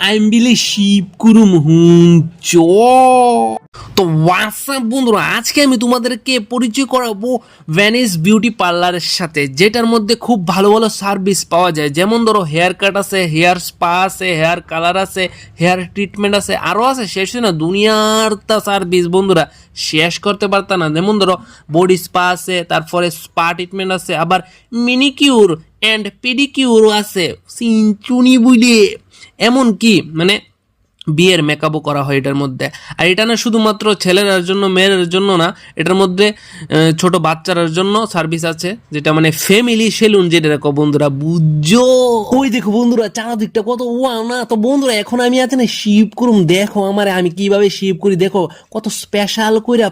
আইমবিলে শিব কুরুম হুম চ। তো হোয়াটসঅ্যাপ বন্ধুরা, আজকে আমি তোমাদেরকে পরিচয় করাবো ভ্যানিস বিউটি পার্লারের সাথে, যেটার মধ্যে খুব ভালো ভালো সার্ভিস পাওয়া যায়। যেমন ধরো হেয়ার কাট আছে, হেয়ার স্পা আছে, হেয়ার কালার আছে, হেয়ার ট্রিটমেন্ট আছে, আরও আছে শেষ না দুনিয়ার তা সার্ভিস বন্ধুরা, শেষ করতে পারতাম না। যেমন ধরো বডি স্পা আছে, তারপরে স্পা ট্রিটমেন্ট আছে, আবার মিনিকিউর অ্যান্ড পেডিকিউরও আছে, সিনচুনি বুঝলে এমনকি মানে বিয়ের মেকআপও করা হয় এটার মধ্যে। আর এটা না শুধুমাত্র ছেলের জন্য, মেয়ের জন্য না, এটার মধ্যে ছোট বাচ্চাদের জন্য সার্ভিস আছে, যেটা মানে ফ্যামিলি সেলুন যেটা দেখো বন্ধুরা, বুঝছো? ওই দেখো বন্ধুরা চারদিকটা কত ওয়াও না। তো বন্ধুরা এখন আমি আছে না শিপ করুম, দেখো আমারে আমি কিভাবে শিপ করি, দেখো কত স্পেশাল কইরা